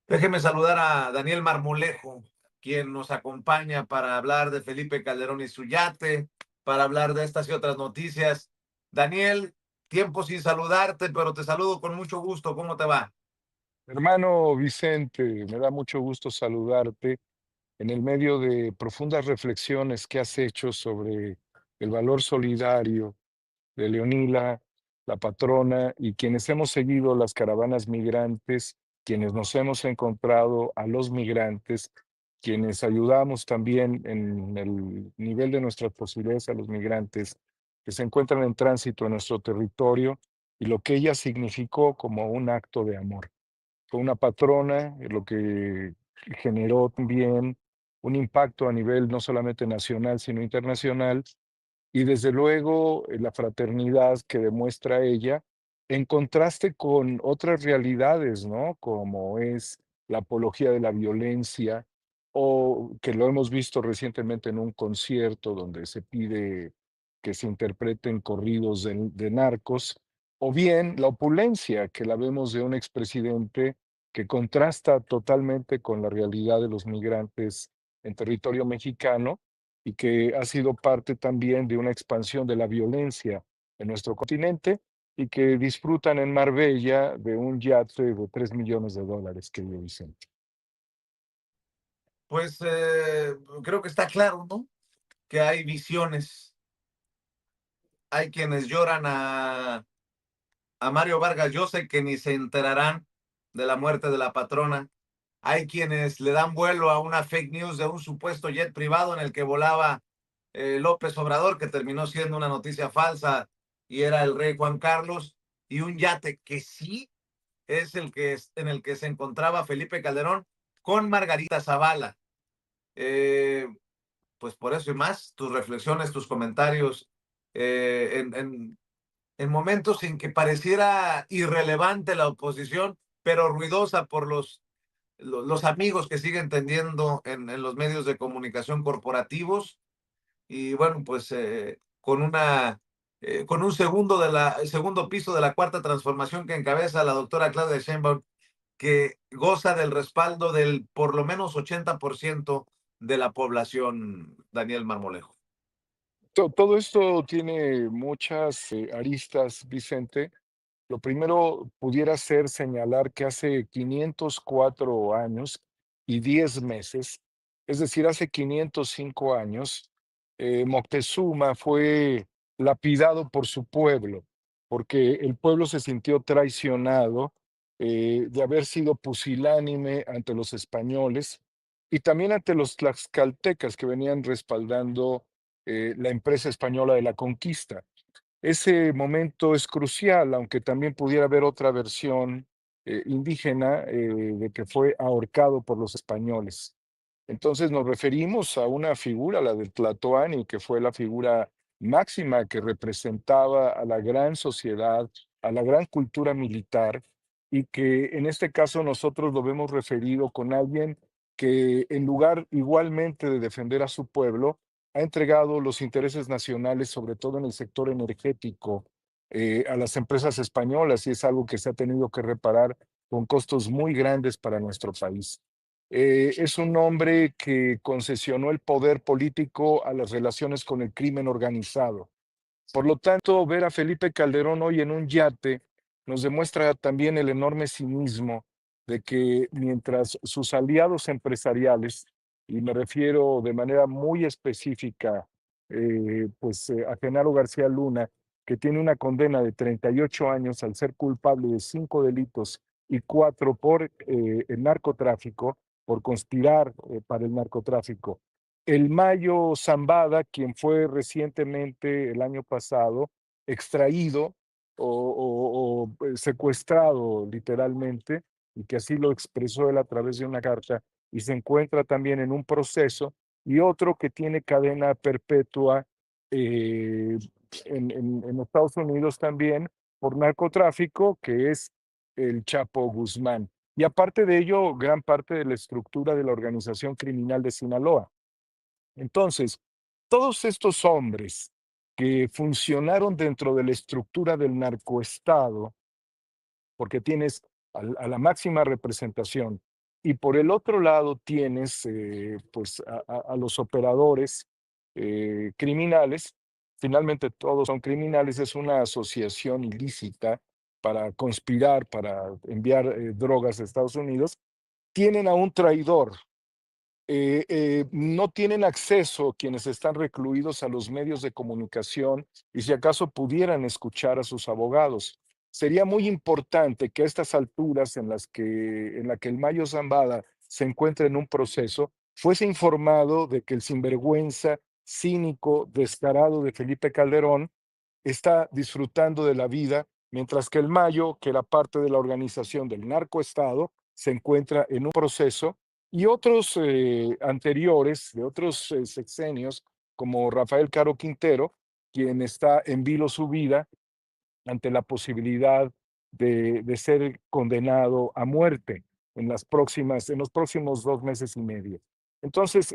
Déjeme saludar a Daniel Marmolejo, quien nos acompaña para hablar de Felipe Calderón y su yate, para hablar de estas y otras noticias. Daniel, tiempo sin saludarte, pero te saludo con mucho gusto. ¿Cómo te va? Hermano Vicente, me da mucho gusto saludarte en el medio de profundas reflexiones que has hecho sobre el valor solidario de Leonila, la patrona, y quienes hemos seguido las caravanas migrantes, quienes nos hemos encontrado a los migrantes, quienes ayudamos también en el nivel de nuestras posibilidades a los migrantes que se encuentran en tránsito en nuestro territorio y lo que ella significó como un acto de amor. Fue una patrona, lo que generó también un impacto a nivel no solamente nacional, sino internacional, y desde luego, la fraternidad que demuestra ella, en contraste con otras realidades, ¿no? Como es la apología de la violencia, o que lo hemos visto recientemente en un concierto donde se pide que se interpreten corridos de narcos, o bien la opulencia que la vemos de un expresidente que contrasta totalmente con la realidad de los migrantes en territorio mexicano y que ha sido parte también de una expansión de la violencia en nuestro continente y que disfrutan en Marbella de un yate de $3 millones, querido Vicente. Pues creo que está claro, ¿no? Que hay visiones. Hay quienes lloran a Mario Vargas Llosa que ni se enterarán de la muerte de la patrona. Hay quienes le dan vuelo a una fake news de un supuesto jet privado en el que volaba López Obrador, que terminó siendo una noticia falsa y era el rey Juan Carlos, y un yate que sí es el que es, en el que se encontraba Felipe Calderón con Margarita Zavala. Eh, pues por eso y más, tus reflexiones, tus comentarios en momentos en que pareciera irrelevante la oposición, pero ruidosa por los amigos que siguen tendiendo en los medios de comunicación corporativos y bueno, pues con un segundo piso de la cuarta transformación que encabeza la doctora Claudia Sheinbaum, que goza del respaldo del por lo menos 80% de la población, Daniel Marmolejo. Todo esto tiene muchas aristas, Vicente. Lo primero pudiera ser señalar que hace 504 años y 10 meses, es decir, hace 505 años, Moctezuma fue lapidado por su pueblo, porque el pueblo se sintió traicionado de haber sido pusilánime ante los españoles y también ante los tlaxcaltecas que venían respaldando la empresa española de la conquista. Ese momento es crucial, aunque también pudiera haber otra versión indígena de que fue ahorcado por los españoles. Entonces nos referimos a una figura, la del Tlatoani, que fue la figura máxima que representaba a la gran sociedad, a la gran cultura militar, y que en este caso nosotros lo vemos referido con alguien que en lugar igualmente de defender a su pueblo, ha entregado los intereses nacionales, sobre todo en el sector energético, a las empresas españolas y es algo que se ha tenido que reparar con costos muy grandes para nuestro país. Es un hombre que concesionó el poder político a las relaciones con el crimen organizado. Por lo tanto, ver a Felipe Calderón hoy en un yate nos demuestra también el enorme cinismo de que mientras sus aliados empresariales, y me refiero de manera muy específica, a Genaro García Luna, que tiene una condena de 38 años al ser culpable de 5 delitos y 4 por el narcotráfico, por conspirar para el narcotráfico. El Mayo Zambada, quien fue recientemente, el año pasado, extraído secuestrado literalmente, y que así lo expresó él a través de una carta, y se encuentra también en un proceso, y otro que tiene cadena perpetua eh, en Estados Unidos también por narcotráfico, que es el Chapo Guzmán. Y aparte de ello, gran parte de la estructura de la organización criminal de Sinaloa. Entonces, todos estos hombres que funcionaron dentro de la estructura del narcoestado, porque tienes a la máxima representación Y por el otro lado tienes, pues, a los operadores, criminales. Finalmente todos son criminales, es una asociación ilícita para conspirar, para enviar, drogas a Estados Unidos. Tienen a un traidor. No tienen acceso quienes están recluidos a los medios de comunicación y si acaso pudieran escuchar a sus abogados. Sería muy importante que a estas alturas en la que el Mayo Zambada se encuentra en un proceso, fuese informado de que el sinvergüenza, cínico, descarado de Felipe Calderón está disfrutando de la vida, mientras que el Mayo, que era parte de la organización del narcoestado, se encuentra en un proceso y otros anteriores, de otros sexenios, como Rafael Caro Quintero, quien está en vilo su vida ante la posibilidad de ser condenado a muerte en los próximos 2 meses y medio. Entonces,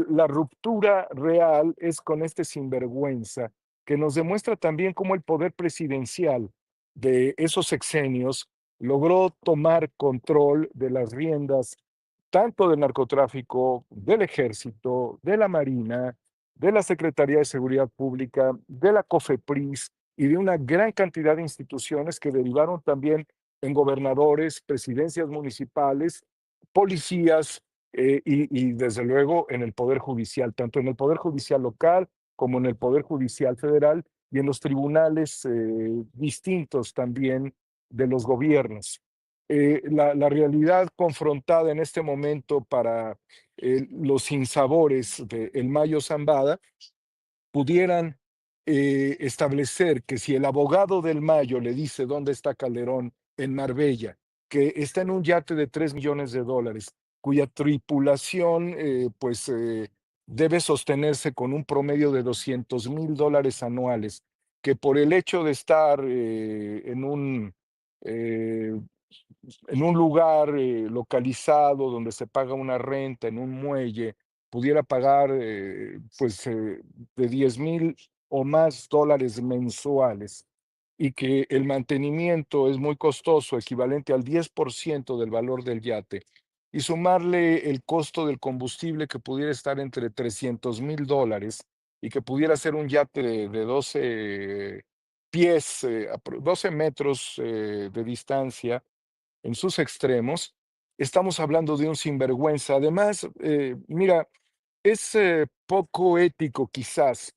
la ruptura real es con este sinvergüenza que nos demuestra también cómo el poder presidencial de esos sexenios logró tomar control de las riendas tanto del narcotráfico, del ejército, de la marina, de la Secretaría de Seguridad Pública, de la COFEPRIS, y de una gran cantidad de instituciones que derivaron también en gobernadores, presidencias municipales, policías y desde luego en el Poder Judicial, tanto en el Poder Judicial local como en el Poder Judicial federal y en los tribunales distintos también de los gobiernos. La realidad confrontada en este momento para los sinsabores de El Mayo Zambada pudieran establecer que si el abogado del Mayo le dice dónde está Calderón en Marbella, que está en un yate de $3 millones, cuya tripulación debe sostenerse con un promedio de $200,000 anuales, que por el hecho de estar eh, en un lugar localizado donde se paga una renta en un muelle, pudiera pagar de 10,000 o más dólares mensuales y que el mantenimiento es muy costoso, equivalente al 10% del valor del yate, y sumarle el costo del combustible que pudiera estar entre $300,000 y que pudiera ser un yate de 12 pies, 12 metros de distancia en sus extremos, estamos hablando de un sinvergüenza. Además, mira, es poco ético quizás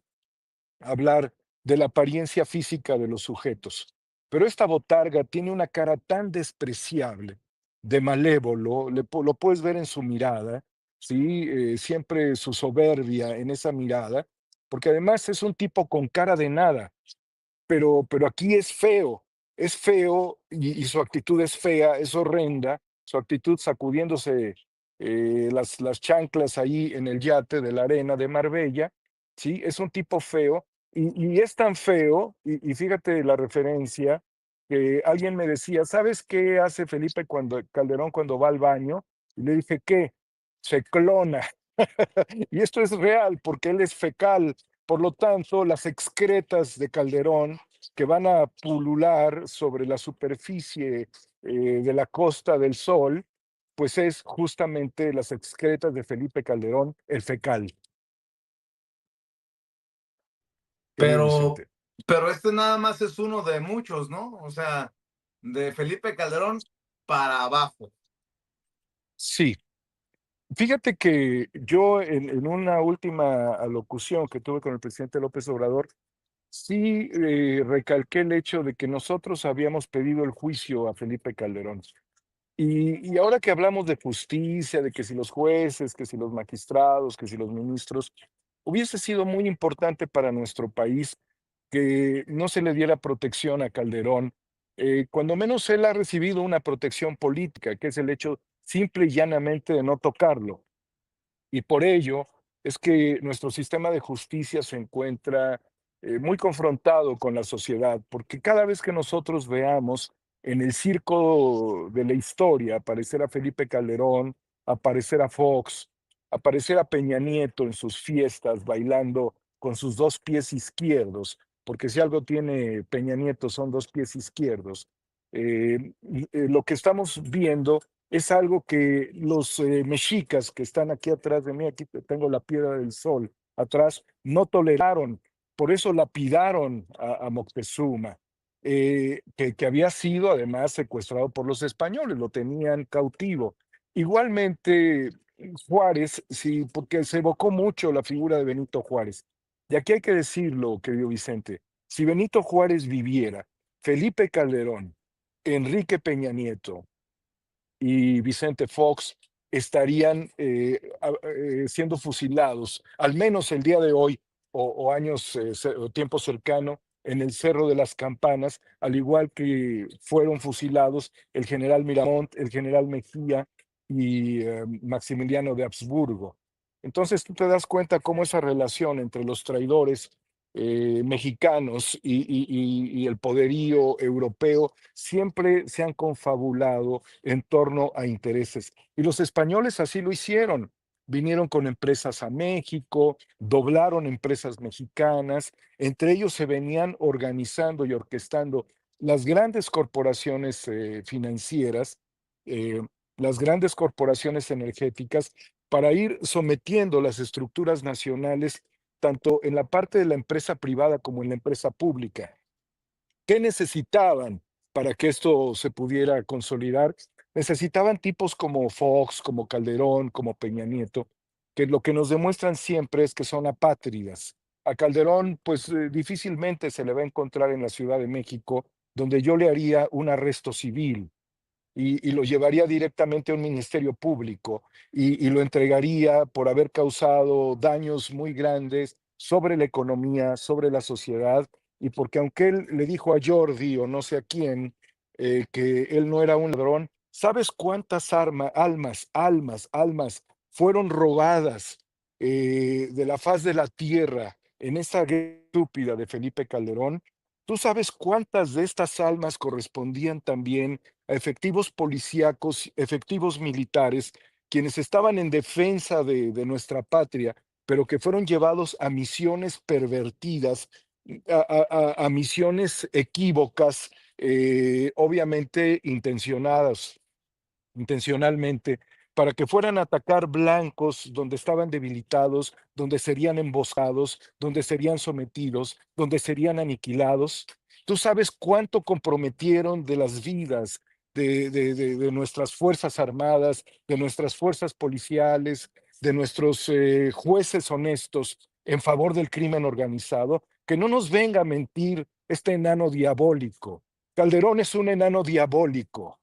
hablar de la apariencia física de los sujetos, pero esta botarga tiene una cara tan despreciable, de malévolo, lo puedes ver en su mirada, ¿sí? Siempre su soberbia en esa mirada, porque además es un tipo con cara de nada, pero aquí es feo y su actitud es fea, es horrenda, su actitud sacudiéndose las chanclas ahí en el yate de la arena de Marbella, ¿sí? Es un tipo feo y es tan feo, y fíjate la referencia, que alguien me decía, ¿sabes qué hace Felipe Calderón cuando va al baño? Y le dije, ¿qué? Se clona. Y esto es real porque él es fecal. Por lo tanto, las excretas de Calderón que van a pulular sobre la superficie de la Costa del Sol, pues es justamente las excretas de Felipe Calderón, el fecal, querido Pero, Vicente. pero este nada más es uno de muchos, ¿no? O sea, de Felipe Calderón para abajo. Sí, fíjate que yo en una última alocución que tuve con el presidente López Obrador, sí recalqué el hecho de que nosotros habíamos pedido el juicio a Felipe Calderón. Y ahora que hablamos de justicia, de que si los jueces, que si los magistrados, que si los ministros, hubiese sido muy importante para nuestro país que no se le diera protección a Calderón. Cuando menos él ha recibido una protección política, que es el hecho simple y llanamente de no tocarlo. Y por ello es que nuestro sistema de justicia se encuentra muy confrontado con la sociedad, porque cada vez que nosotros veamos en el circo de la historia aparecer a Felipe Calderón, aparecer a Fox, aparecer a Peña Nieto en sus fiestas bailando con sus 2 pies izquierdos, porque si algo tiene Peña Nieto son 2 pies izquierdos, lo que estamos viendo es algo que los mexicas que están aquí atrás de mí, aquí tengo la Piedra del Sol atrás, no toleraron. Por eso lapidaron a Moctezuma, que había sido además secuestrado por los españoles, lo tenían cautivo. Igualmente, Juárez, sí, porque se evocó mucho la figura de Benito Juárez. Y aquí hay que decirlo, querido Vicente, si Benito Juárez viviera, Felipe Calderón, Enrique Peña Nieto, y Vicente Fox estarían siendo fusilados, al menos el día de hoy o años o tiempo cercano, en el Cerro de las Campanas, al igual que fueron fusilados el general Miramont, el general Mejía y Maximiliano de Habsburgo. Entonces tú te das cuenta cómo esa relación entre los traidores mexicanos y el poderío europeo siempre se han confabulado en torno a intereses. Y los españoles así lo hicieron. Vinieron con empresas a México, doblaron empresas mexicanas, entre ellos se venían organizando y orquestando las grandes corporaciones financieras, eh, las grandes corporaciones energéticas, para ir sometiendo las estructuras nacionales tanto en la parte de la empresa privada como en la empresa pública. ¿Qué necesitaban para que esto se pudiera consolidar? Necesitaban tipos como Fox, como Calderón, como Peña Nieto, que lo que nos demuestran siempre es que son apátridas. A Calderón, pues difícilmente se le va a encontrar en la Ciudad de México, donde yo le haría un arresto civil y lo llevaría directamente a un ministerio público y lo entregaría por haber causado daños muy grandes sobre la economía, sobre la sociedad, y porque aunque él le dijo a Jordi o no sé a quién que él no era un ladrón, ¿sabes cuántas almas fueron robadas de la faz de la tierra en esta guerra estúpida de Felipe Calderón? ¿Tú sabes cuántas de estas almas correspondían también a efectivos policíacos, efectivos militares, quienes estaban en defensa de nuestra patria, pero que fueron llevados a misiones pervertidas, a misiones equívocas, obviamente intencionalmente, para que fueran a atacar blancos donde estaban debilitados, donde serían emboscados, donde serían sometidos, donde serían aniquilados? ¿Tú sabes cuánto comprometieron de las vidas de nuestras Fuerzas Armadas, de nuestras fuerzas policiales, de nuestros jueces honestos en favor del crimen organizado? Que no nos venga a mentir este enano diabólico. Calderón es un enano diabólico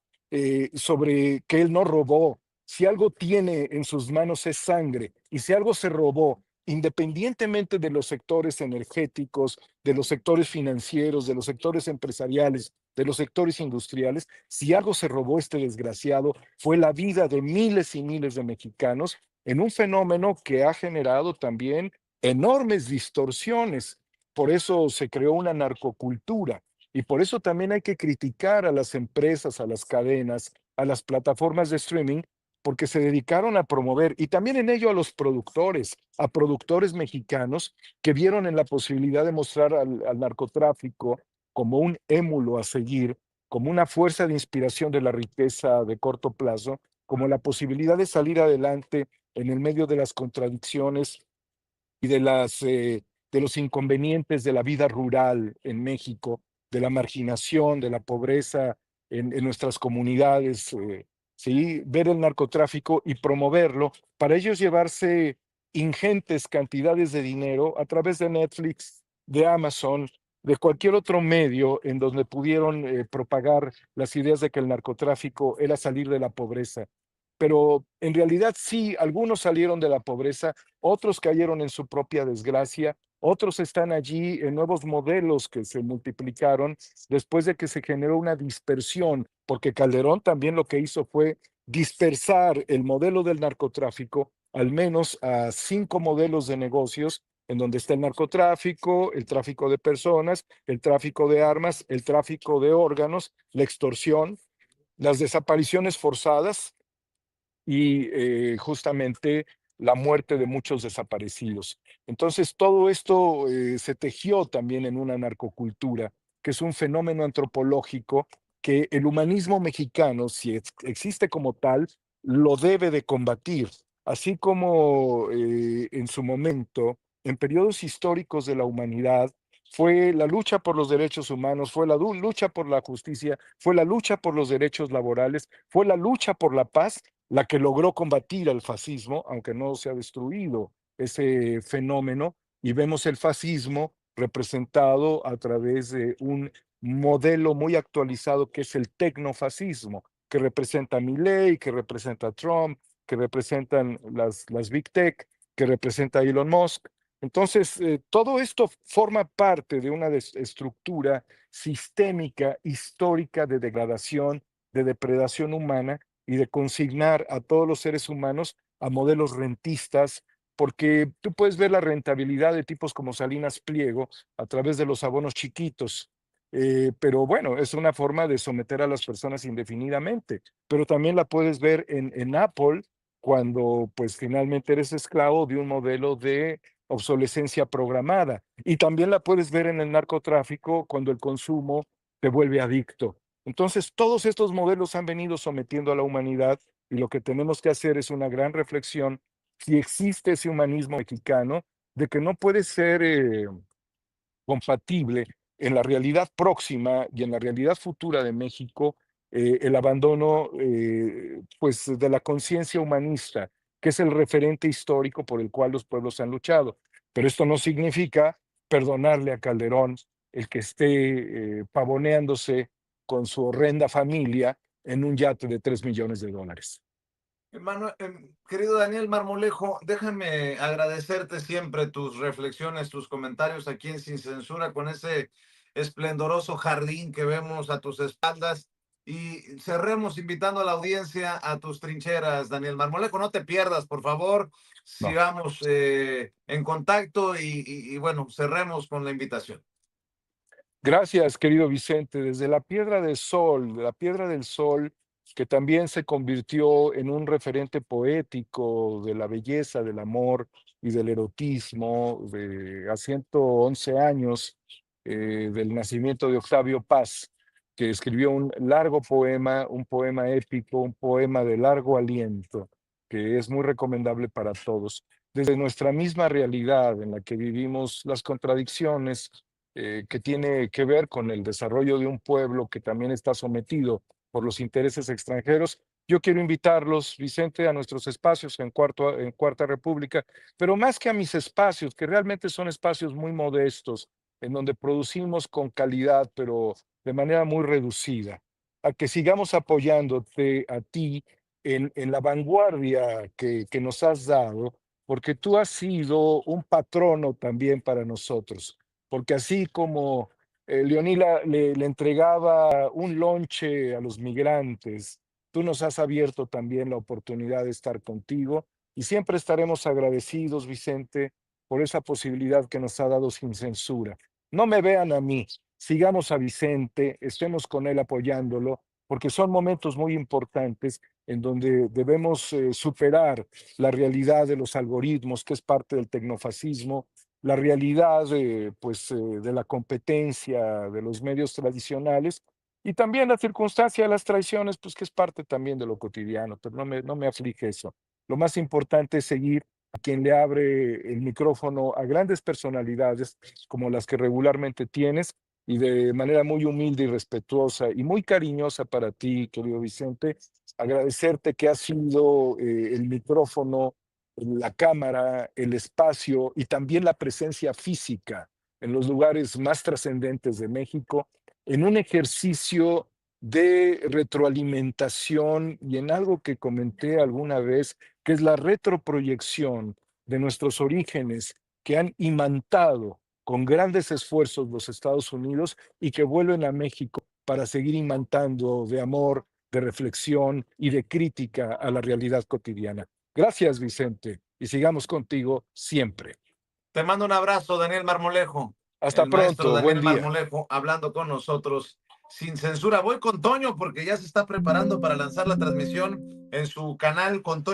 sobre que él no robó. Si algo tiene en sus manos es sangre, y si algo se robó, independientemente de los sectores energéticos, de los sectores financieros, de los sectores empresariales, de los sectores industriales, si algo se robó este desgraciado, fue la vida de miles y miles de mexicanos en un fenómeno que ha generado también enormes distorsiones. Por eso se creó una narcocultura. Y por eso también hay que criticar a las empresas, a las cadenas, a las plataformas de streaming, porque se dedicaron a promover, y también en ello a productores mexicanos que vieron en la posibilidad de mostrar al narcotráfico como un émulo a seguir, como una fuerza de inspiración de la riqueza de corto plazo, como la posibilidad de salir adelante en el medio de las contradicciones y de los inconvenientes de la vida rural en México, de la marginación, de la pobreza en nuestras comunidades, ¿sí? Ver el narcotráfico y promoverlo, para ellos llevarse ingentes cantidades de dinero a través de Netflix, de Amazon, de cualquier otro medio en donde pudieron propagar las ideas de que el narcotráfico era salir de la pobreza. Pero en realidad sí, algunos salieron de la pobreza, otros cayeron en su propia desgracia, otros están allí en nuevos modelos que se multiplicaron después de que se generó una dispersión, porque Calderón también lo que hizo fue dispersar el modelo del narcotráfico, al menos a 5 modelos de negocios, en donde está el narcotráfico, el tráfico de personas, el tráfico de armas, el tráfico de órganos, la extorsión, las desapariciones forzadas y justamente la muerte de muchos desaparecidos. Entonces, todo esto se tejió también en una narcocultura, que es un fenómeno antropológico que el humanismo mexicano, si existe como tal, lo debe de combatir, así como en su momento, en periodos históricos de la humanidad, fue la lucha por los derechos humanos, fue la lucha por la justicia, fue la lucha por los derechos laborales, fue la lucha por la paz la que logró combatir al fascismo, aunque no se ha destruido ese fenómeno, y vemos el fascismo representado a través de un modelo muy actualizado que es el tecnofascismo, que representa a Milei, que representa a Trump, que representan las Big Tech, que representa a Elon Musk. Entonces, todo esto forma parte de una estructura sistémica, histórica de degradación, de depredación humana y de consignar a todos los seres humanos a modelos rentistas, porque tú puedes ver la rentabilidad de tipos como Salinas Pliego a través de los abonos chiquitos. Pero bueno, es una forma de someter a las personas indefinidamente, pero también la puedes ver en Apple cuando pues finalmente eres esclavo de un modelo de obsolescencia programada. Y también la puedes ver en el narcotráfico cuando el consumo te vuelve adicto. Entonces, todos estos modelos han venido sometiendo a la humanidad y lo que tenemos que hacer es una gran reflexión si existe ese humanismo mexicano de que no puede ser compatible en la realidad próxima y en la realidad futura de México el abandono pues de la conciencia humanista, que es el referente histórico por el cual los pueblos han luchado. Pero esto no significa perdonarle a Calderón el que esté pavoneándose con su horrenda familia en un yate de $3 millones. Hermano, querido Daniel Marmolejo, déjame agradecerte siempre tus reflexiones, tus comentarios aquí en Sin Censura con ese esplendoroso jardín que vemos a tus espaldas y cerremos invitando a la audiencia a tus trincheras, Daniel Marmolejo. No te pierdas, por favor, No. sigamos en contacto y bueno, cerremos con la invitación. Gracias, querido Vicente. Desde la Piedra del Sol, de la Piedra del Sol, que también se convirtió en un referente poético de la belleza, del amor y del erotismo, a 111 años del nacimiento de Octavio Paz, que escribió un largo poema, un poema épico, un poema de largo aliento, que es muy recomendable para todos. Desde nuestra misma realidad en la que vivimos las contradicciones, que tiene que ver con el desarrollo de un pueblo que también está sometido por los intereses extranjeros. Yo quiero invitarlos, Vicente, a nuestros espacios en Cuarta República, pero más que a mis espacios, que realmente son espacios muy modestos, en donde producimos con calidad, pero de manera muy reducida, a que sigamos apoyándote a ti en la vanguardia que nos has dado, porque tú has sido un patrono también para nosotros, porque así como Leonila le entregaba un lonche a los migrantes, tú nos has abierto también la oportunidad de estar contigo y siempre estaremos agradecidos, Vicente, por esa posibilidad que nos ha dado Sin Censura. No me vean a mí, sigamos a Vicente, estemos con él apoyándolo, porque son momentos muy importantes en donde debemos superar la realidad de los algoritmos, que es parte del tecnofascismo, la realidad de la competencia de los medios tradicionales y también la circunstancia de las traiciones, pues que es parte también de lo cotidiano, pero no me aflige eso. Lo más importante es seguir a quien le abre el micrófono a grandes personalidades como las que regularmente tienes y de manera muy humilde y respetuosa y muy cariñosa para ti, querido Vicente, agradecerte que has sido el micrófono, la cámara, el espacio y también la presencia física en los lugares más trascendentes de México, en un ejercicio de retroalimentación y en algo que comenté alguna vez, que es la retroproyección de nuestros orígenes que han imantado con grandes esfuerzos los Estados Unidos y que vuelven a México para seguir imantando de amor, de reflexión y de crítica a la realidad cotidiana. Gracias, Vicente, y sigamos contigo siempre. Te mando un abrazo, Daniel Marmolejo, Hasta el maestro pronto, buen Daniel día. Marmolejo, hablando con nosotros sin censura. Voy con Toño porque ya se está preparando para lanzar la transmisión en su canal con Toño.